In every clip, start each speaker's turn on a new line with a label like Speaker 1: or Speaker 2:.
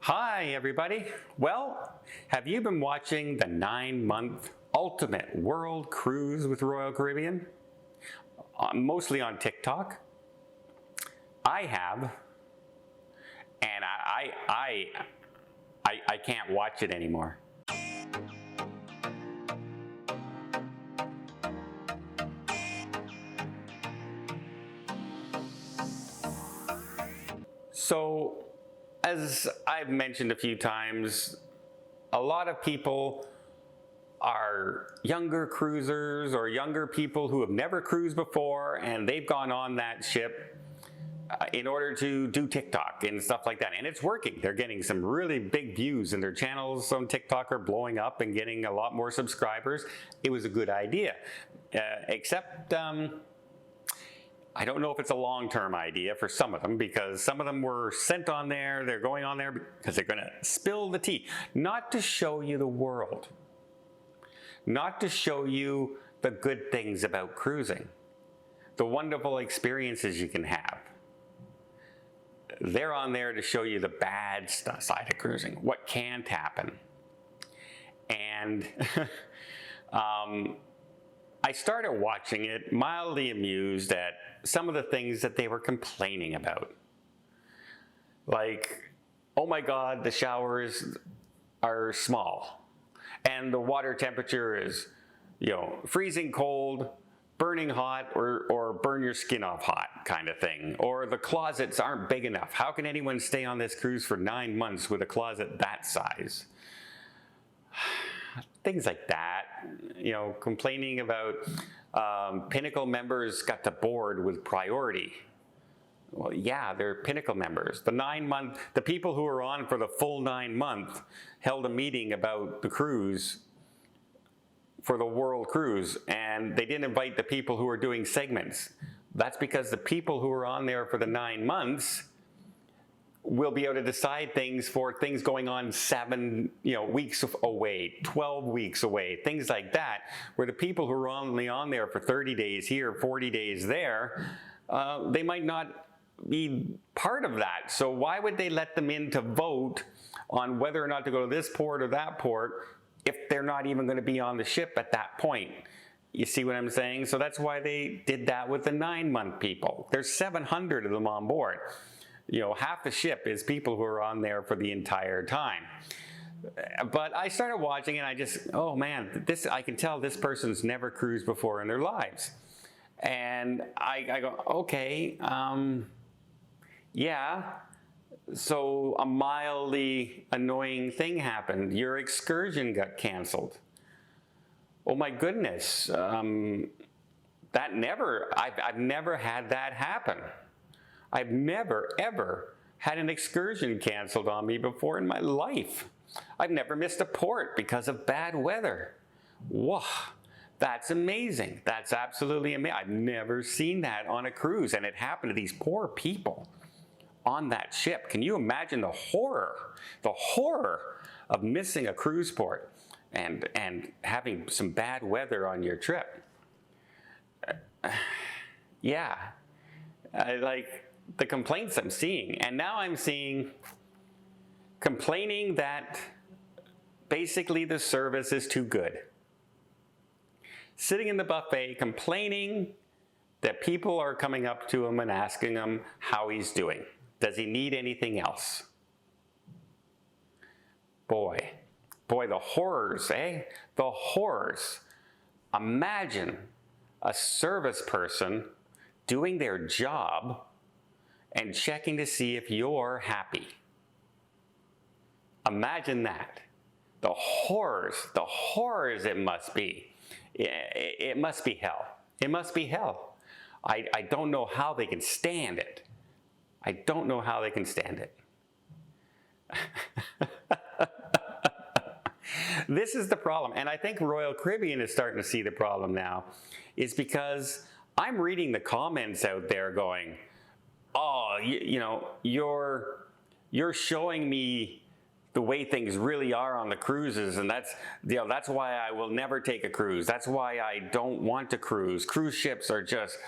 Speaker 1: Hi everybody. Well, have you been watching the 9-month Ultimate World Cruise with Royal Caribbean? Mostly on TikTok. I have, and I can't watch it anymore. So, as I've mentioned a few times, a lot of people are younger cruisers or younger people who have never cruised before, and they've gone on that ship in order to do TikTok and stuff like that. And it's working. They're getting some really big views, and their channels on TikTok are blowing up and getting a lot more subscribers. It was a good idea, except I don't know if it's a long-term idea for some of them, because some of them were sent on there, they're going on there because they're going to spill the tea. Not to show you the world. Not to show you the good things about cruising. The wonderful experiences you can have. They're on there to show you the bad side of cruising. What can't happen. And I started watching it, mildly amused at some of the things that they were complaining about. Like, oh my God, the showers are small, and the water temperature is, freezing cold, burning hot, or burn your skin off hot kind of thing. Or the closets aren't big enough. How can anyone stay on this cruise for 9 months with a closet that size? Things like that, complaining about Pinnacle members got the board with priority. Well, yeah, they're Pinnacle members. The people who were on for the full 9 months held a meeting about the cruise for the World Cruise, and they didn't invite the people who were doing segments. That's because the people who were on there for the 9 months will be able to decide things for things going on 7 weeks away, 12 weeks away, things like that, where the people who are only on there for 30 days here, 40 days there, they might not be part of that. So why would they let them in to vote on whether or not to go to this port or that port if they're not even going to be on the ship at that point? You see what I'm saying? So that's why they did that with the 9-month people. There's 700 of them on board. Half the ship is people who are on there for the entire time. But I started watching and oh man, I can tell this person's never cruised before in their lives. And I go, okay, yeah. So a mildly annoying thing happened. Your excursion got canceled. Oh my goodness. I've never had that happen. I've never, ever had an excursion canceled on me before in my life. I've never missed a port because of bad weather. Whoa, that's amazing. That's absolutely amazing. I've never seen that on a cruise, and it happened to these poor people on that ship. Can you imagine the horror of missing a cruise port and having some bad weather on your trip? Yeah, like the complaints I'm seeing. And now I'm seeing complaining that basically the service is too good. Sitting in the buffet complaining that people are coming up to him and asking him how he's doing. Does he need anything else? Boy, the horrors, eh? The horrors. Imagine a service person doing their job and checking to see if you're happy. Imagine that. The horrors it must be. It must be hell. It must be hell. I don't know how they can stand it. I don't know how they can stand it. This is the problem, and I think Royal Caribbean is starting to see the problem now, is because I'm reading the comments out there going, oh, you're showing me the way things really are on the cruises, and that's why I will never take a cruise. That's why I don't want to cruise. Cruise ships are just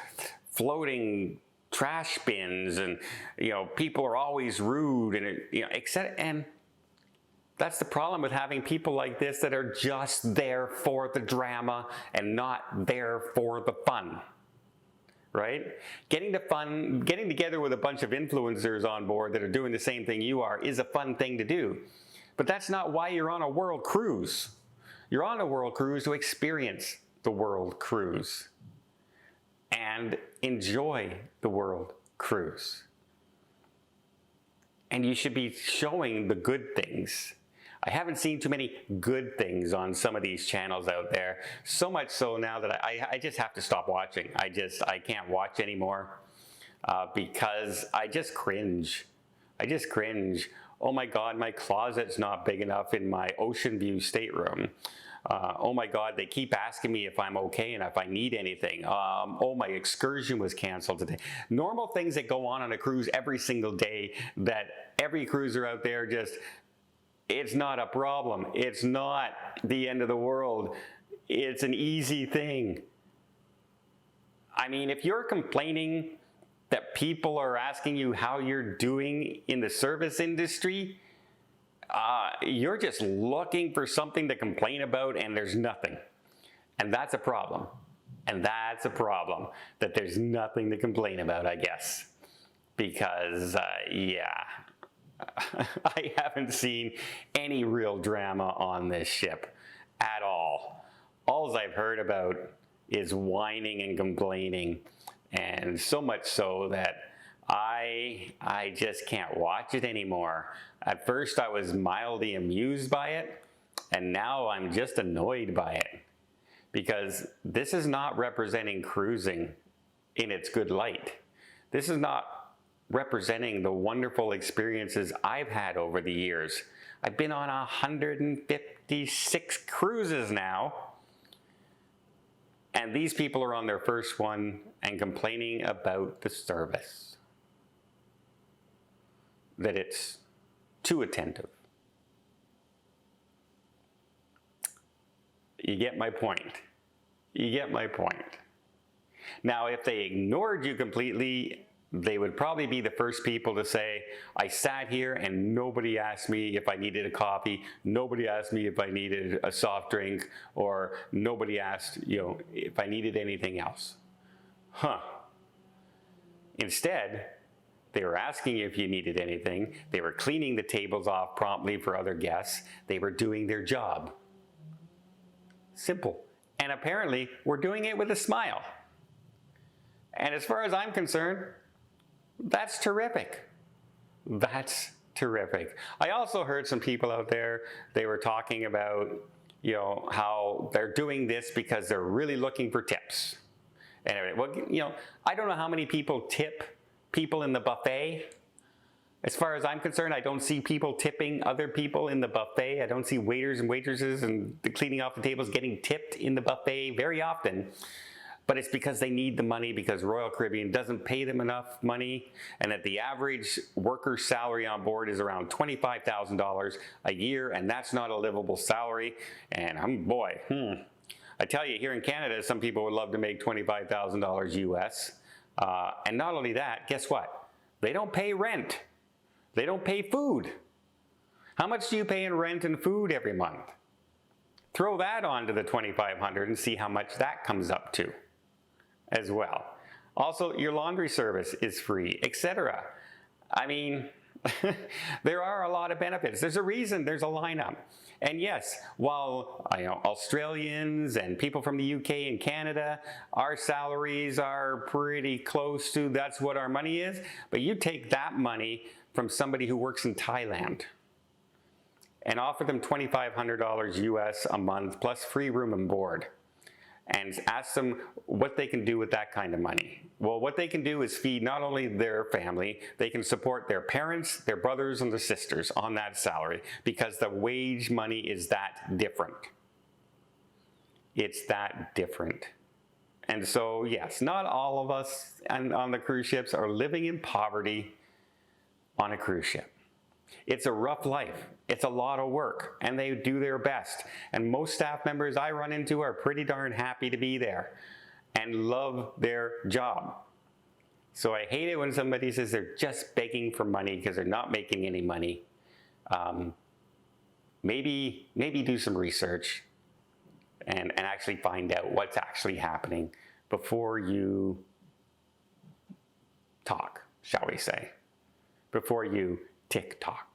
Speaker 1: floating trash bins, and people are always rude, and etc. And That's the problem with having people like this that are just there for the drama and not there for the fun, right? Getting together with a bunch of influencers on board that are doing the same thing you are is a fun thing to do. But that's not why you're on a world cruise. You're on a world cruise to experience the world cruise and enjoy the world cruise. And you should be showing the good things. I haven't seen too many good things on some of these channels out there. So much so now that I just have to stop watching. I can't watch anymore because I just cringe. I just cringe. Oh my God, my closet's not big enough in my ocean view stateroom. Oh my God, they keep asking me if I'm okay and if I need anything. Oh, my excursion was canceled today. Normal things that go on a cruise every single day that every cruiser out there just, it's not a problem. It's not the end of the world. It's an easy thing. I mean, if you're complaining that people are asking you how you're doing in the service industry, you're just looking for something to complain about and there's nothing. And that's a problem. And that's a problem, that there's nothing to complain about, I guess. Because, yeah, I haven't seen any real drama on this ship at all. All I've heard about is whining and complaining, and so much so that I just can't watch it anymore. At first I was mildly amused by it, and now I'm just annoyed by it. Because this is not representing cruising in its good light. This is not representing the wonderful experiences I've had over the years. I've been on 156 cruises now, and these people are on their first one and complaining about the service. That it's too attentive. You get my point. You get my point. Now, if they ignored you completely, they would probably be the first people to say, I sat here and nobody asked me if I needed a coffee, nobody asked me if I needed a soft drink, or nobody asked, if I needed anything else. Huh. Instead, they were asking you if you needed anything. They were cleaning the tables off promptly for other guests. They were doing their job. Simple. And apparently, we're doing it with a smile. And as far as I'm concerned, that's terrific. That's terrific. I also heard some people out there, they were talking about, how they're doing this because they're really looking for tips. Anyway, well, I don't know how many people tip people in the buffet. As far as I'm concerned, I don't see people tipping other people in the buffet. I don't see waiters and waitresses and the cleaning off the tables getting tipped in the buffet very often. But it's because they need the money, because Royal Caribbean doesn't pay them enough money, and that the average worker's salary on board is around $25,000 a year, and that's not a livable salary. And I tell you, here in Canada, some people would love to make $25,000 US. And not only that, guess what? They don't pay rent. They don't pay food. How much do you pay in rent and food every month? Throw that onto the $2,500 and see how much that comes up to as well. Also, your laundry service is free, etc. I mean, there are a lot of benefits. There's a reason there's a lineup. And yes, while Australians and people from the UK and Canada, our salaries are pretty close to that's what our money is, but you take that money from somebody who works in Thailand and offer them $2,500 US a month plus free room and board, and ask them what they can do with that kind of money. Well, what they can do is feed not only their family, they can support their parents, their brothers, and their sisters on that salary, because the wage money is that different. It's that different. And so, yes, not all of us on the cruise ships are living in poverty on a cruise ship. It's a rough life. It's a lot of work, and they do their best. And most staff members I run into are pretty darn happy to be there and love their job. So I hate it when somebody says they're just begging for money because they're not making any money. maybe do some research and actually find out what's actually happening before you talk, shall we say, before you TikTok.